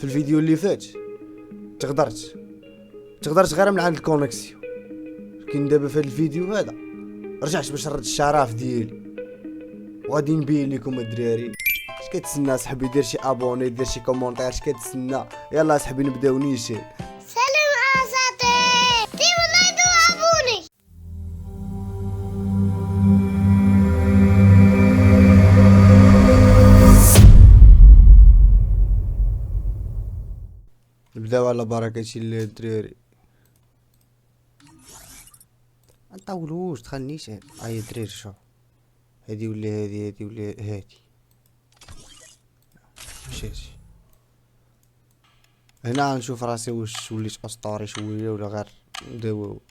في الفيديو اللي فات تقدرت غير من عند الكونيكسيون. لكن دابا في هذا الفيديو هذا رجعت باش نرد الشراف ديالي وغادي نبين لكم الدراري. اش كتسنى صاحبي؟ دير شي ابوني، دير شي كومونتير، اش كتسنى؟ يلا صاحبي نبداو نيشان. سلام اساطير دي والله دو ابوني. نبداو على بركة الله الدراري. نطولوش دخلنيش هاي الدراري. شوف هادي ولا هادي، هادي ولا هادي، مشيتي هنا نشوف راسي واش وليت اسطوري شويه ولا غير نداوو.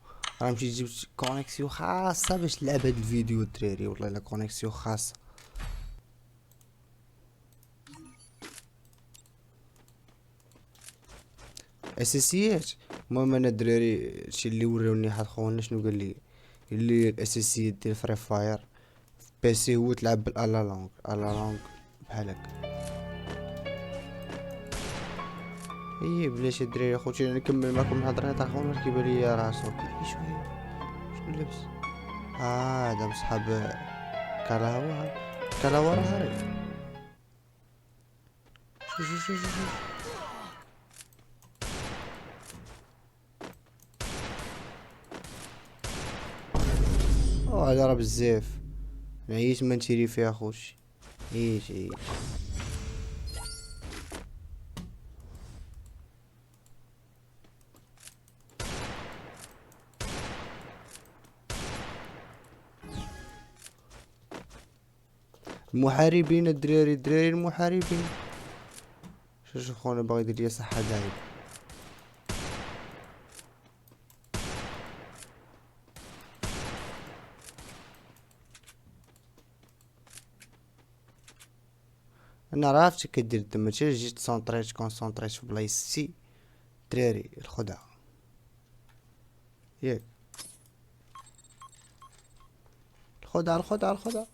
راه مشيت جبت كونيكسيون خاصه باش تلعب هاد الفيديو الدراري، والله الا كونيكسيون خاصه. اساسيات. المهم انا الدراري هادشي اللي وراوني حد خونا شنو قال لي، اللي الاساسيات ديال فري فاير في بيسي هو تلعب بالالا لونغ بحال هكا. ايه بلاش الدراري اخوتي نكمل معكم الهضره تاع خونا كيبان ليا راسو كي شويه شنو لابس. هذا مصحاب كلاوة راه هاري. شوف هذا راه بزاف. نعيش ما نشري فيها خوشي. عيش. المحاربين الدراري المحاربين. شوف خونا باغي يدير ليا صحة دايب. انا عرفتك كدير الدم، ماشي جيت كونسونطريت في بلايصتي دراري. الخدعة ياك، الخدعة.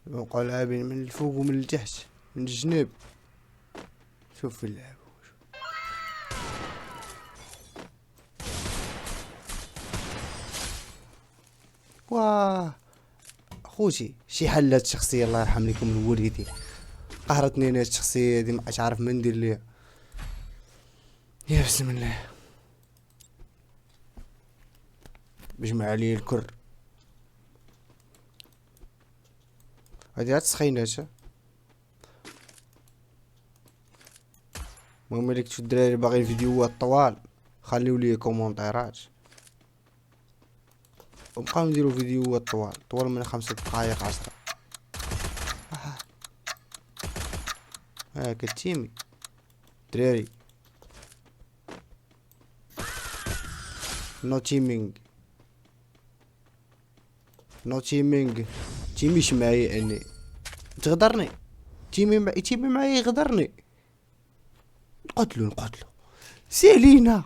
بقاو لاعبين من الفوق ومن التحت من الجناب. شوف في اللعب. واه خوتي شي حلات شخصيه الله يرحم لكم الوالدين قهرتني انا الشخصيه هذه، ما عارف ما ندير ليها. يا بسم الله بجمع عليه الكر. هادي تسخينات. المهم اللي كنتو الدراري باغي الفيديوهات طوال خليو لي كومونتيرات وبقاو نديرو فيديوهات طوال من 5 دقائق 10. كتيمي دراري. نو تيمينغ تيميش معايا اني تغدرني. تيمي معايا يغدرني. نقتلو سالينا.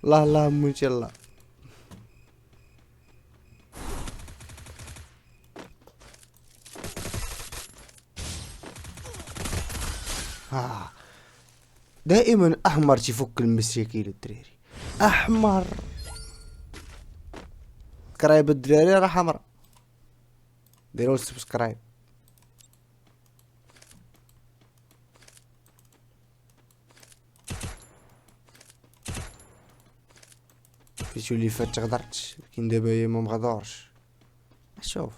الله موت يلا. دائما احمر تفك المساكين الدراري. احمر سبسكرايب الدراري راه حمرا. ديروا سبسكرايب. فيتو اللي فات تغدرت، لكن دابا هي ما مغدورش. شوف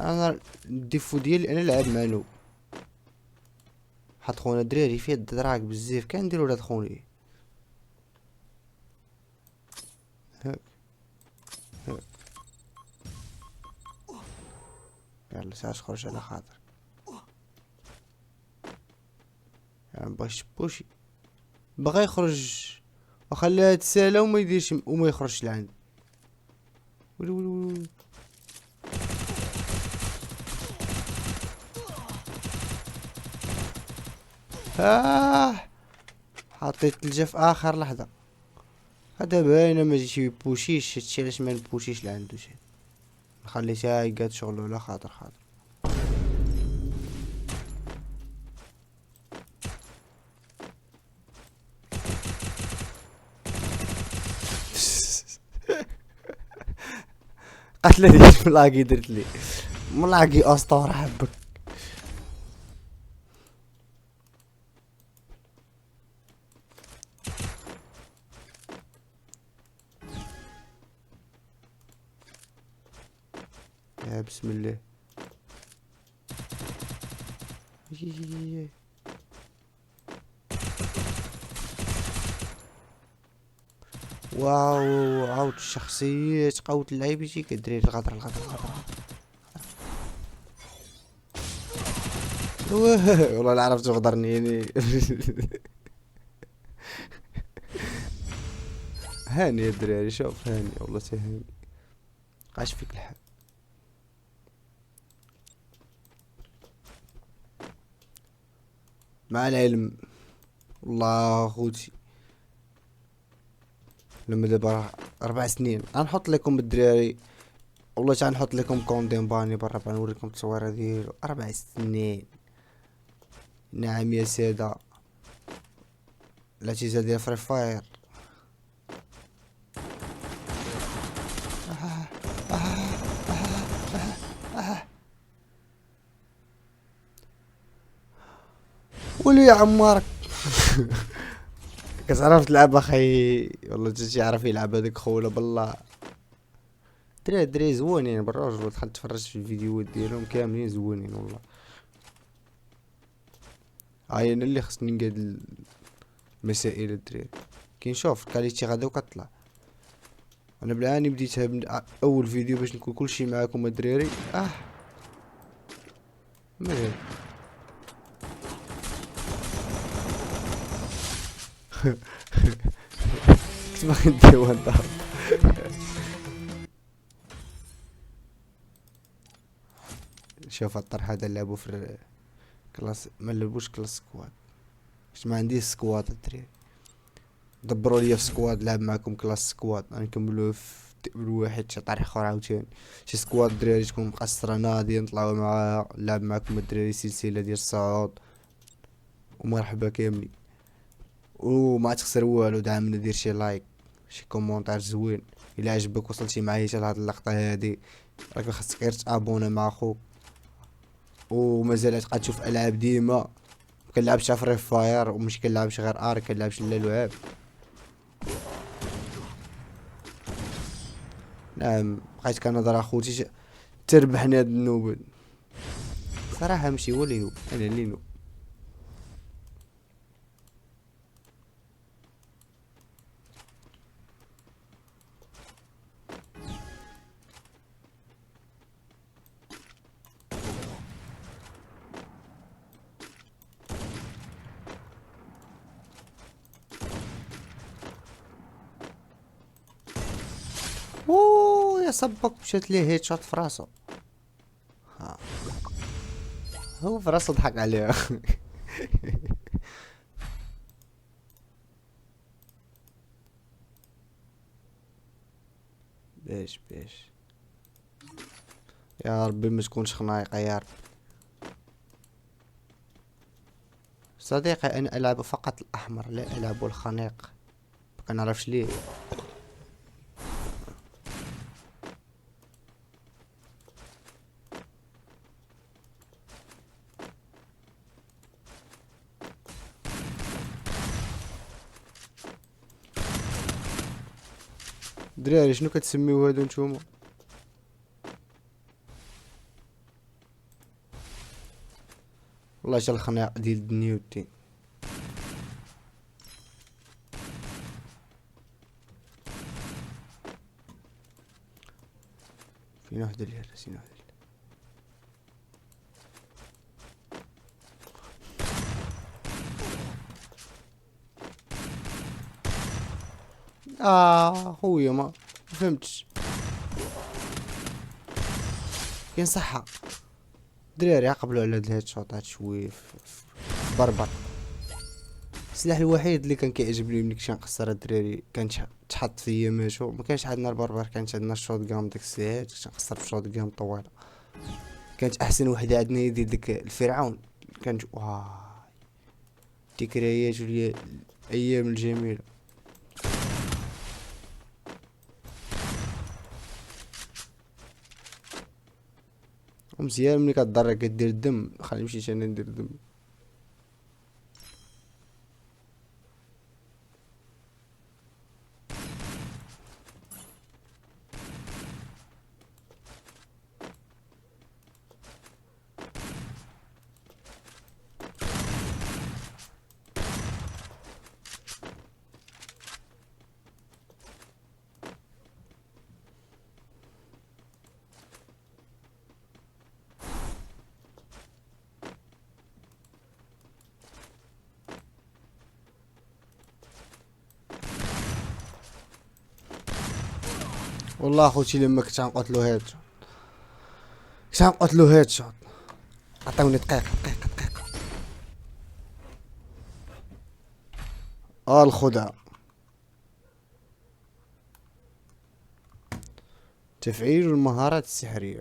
انا الديفو ديالي انا نلعب مع نو. حط خونا دراري فيه الدراك بزاف كنديرو ولاد خوني. هاك يلا ساعة خرج على خاطر يعني باش بوشي بغا يخرج وخليها تسالى وما يديرش وما يخرجش لعندي. حطيت الثلجة في اخر لحظة. هذا باينه ما جيش يبوشيش، هادشي علاش ما نبوشيش لعندو شي. خليتها يقاد شغلو على خاطر قتله ديال ملاقي درت لي ملاقي اسطوره حبك. يا بسم الله. واو عاود الشخصيات قوت اللعيبه يجي كدري الغدر. والله لا عرفت تغدرني يعني. هاني يا دراري، شوف هاني والله تهاني. عاش فيك الحال. مع العلم والله خوتي لما دابا 4 سنين غنحط لكم الدراري، والله تا نحط لكم كوندين باني برا نوريكم التصويره ديالو. 4 سنين. نعم يا سادة. الاجهزه ديال فري فاير. ولي يا عمارك. كتعرف تلعب اخي، والله جيت يعرف يلعب هذاك خوله بالله. دراري زوينين بالرجل، دخلت تفرجت في الفيديوهات ديالهم كاملين زوينين والله. هاي انا اللي خصني نقاد المسائل الدراري. كي نشوف الكاليتي غدا وكطلع. انا بالعاني بديتها من اول فيديو باش نكون كلشي معاكم الدراري. مزال. كنت باغي ندير وان ضرب. شوف الطرح هذا نلعبو في كلاس، ما نلعبوش كلاس سكواد، باش ما عنديش سكواد الدراري. دبروا ليا في سكواد لعب معكم كلاس سكواد، غنكملوه في الواحد شي طرح اخر عاوتاني. شي سكواد الدراري تكون مقصره ناضيه نطلعو معاها نلعب معكم الدراري سلسله ديال الصعود. ومرحبا كاملين. وما تخسر والو، دعمنا دير شي لايك شي كومونتير زوين. الا عجبك وصلتي معايا حتى لهاد اللقطه هادي راك خاصك غير تابونا مع خوك. ومازال تبقى تشوف العاب ديما. كنلعبش فري فاير ومش كنلعبش غير كنلعبش لا لعاب. نعم بقيت كنهضر اخوتي تربحني هاد النوبل صراحه. ماشي هو اللي نوب، انا اللي نوب. اوه يا صبك مشات ليه هيد شوت في راسو. هو في راسو ضحك عليه. باش يا ربي ما تكونش خنايقه يا ربي. صديقي انا العب فقط الاحمر لا العب الخنيق، ما كنعرفش ليه. دراري شنو كتسميو هادو نتوما؟ والله جا الخناق ديال الدنيا والدين. فين واحد اللي راسين واحد خويا ما فهمتش. كاين صحة دراري عقبلوا على هاد الهيد شوطات شويه في بربر. السلاح الوحيد اللي كان كيعجبني ملي كنت كنقصر الدراري كان تحط فيا ماشو، ما كانش عندنا البربر، كانت عندنا الشوط جام ديك الساعات، كنت كنقصر في شوط جام طويله. كانت احسن وحده عندنا هي ديك الفرعون. كانت ذكريات الايام الجميله. ومزيان ملي كضرك كدير الدم، خليني نمشي انا ندير الدم. والله اخوتي لما كنت غنقتلو هاد كنت غنقتلو هاد شوط. عطيوني دقيقه دقيقه دقيقه. الخدعه. تفعيل المهارات السحريه.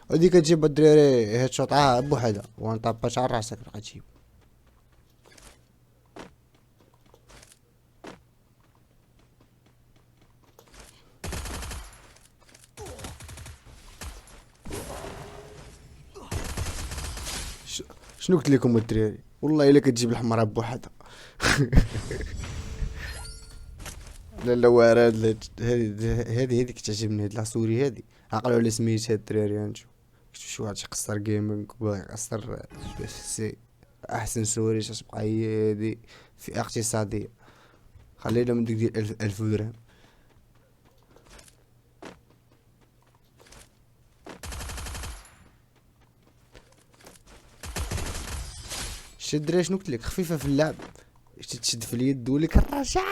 ودي كتجيب الدراري هاد شوط بوحدها وانطاباش على راسك راه كتجيب. شنو قلت لكم الدراري؟ والله الا كتجيب الحمراء بوحدها. لا لا وارد. هذه كتعجبني، هاد العصوري هادي عقلوا على سميتها الدراري. هانتو شي واحد يقصر جيمنج باغي يقصر سي احسن سوري تتبقى هي هادي فئة اقتصادية. خلينا من ديك ديال 1000 درهم. شتي الدراري شنو قلتلك؟ خفيفة في اللعب، تشد في اليد ولك الرشاش.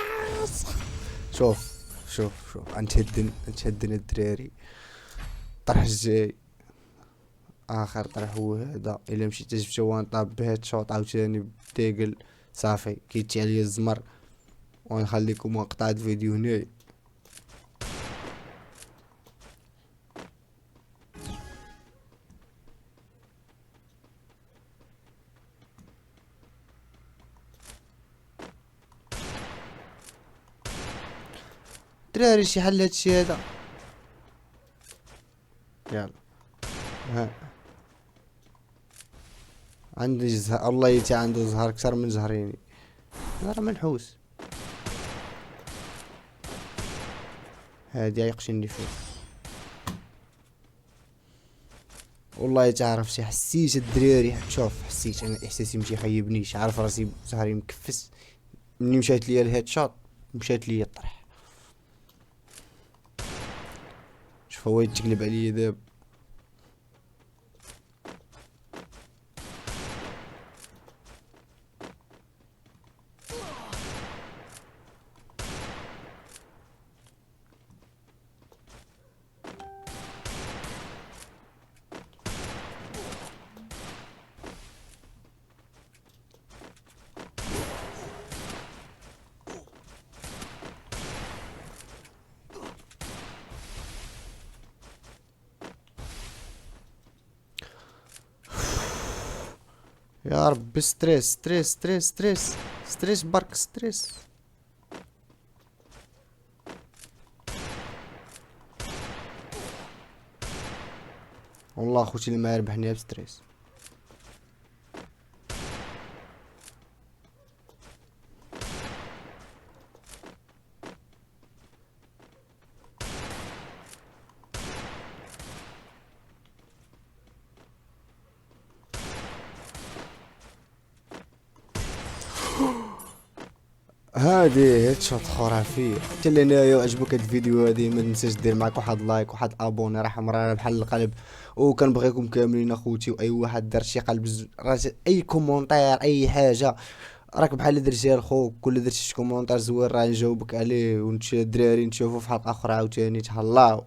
شوف شوف نتهدن الدراري. الطرح الجاي اخر طرح هو هذا. الا مشيت جبت وان طاب بهاد شوط عاوتاني بديقل صافي كيتي عليا الزمر. ونخليكم مقطع الفيديو هنا. دراري شي حل هادشي هذا. يلا ها عندي زهر، الله يتي عنده زهر كثر من زهريني، زهر منحوس. هادي يقشني فيه. والله تعرف شي حسيت الدراري، شوف حسيت انا احساسي مشي خيبنيش، عارف راسي زهري مكفس. مني مشات ليا الهيد شوت مشات ليا الطرح. شوف هو يتقلب عليا دابا. يا ربي ستريس برك ستريس. والله خوتي اللي ما يربحني بستريس. هادي هيد شوت خرافية. حتى لهنايا وعجبك هاد الفيديو هادي ما تنساش دير معاك واحد لايك واحد ابوني، راه مرة بحال القلب. وكنبغيكم كاملين اخوتي، واي واحد دار شي قلب اي كومونتير اي حاجة راك بحال درتيها لخوك. كل درتي شي كومونتير زوين راه نجاوبك عليه. ونتشا الدراري نشوفو في حلقة اخرى عاوتاني. تهلاو.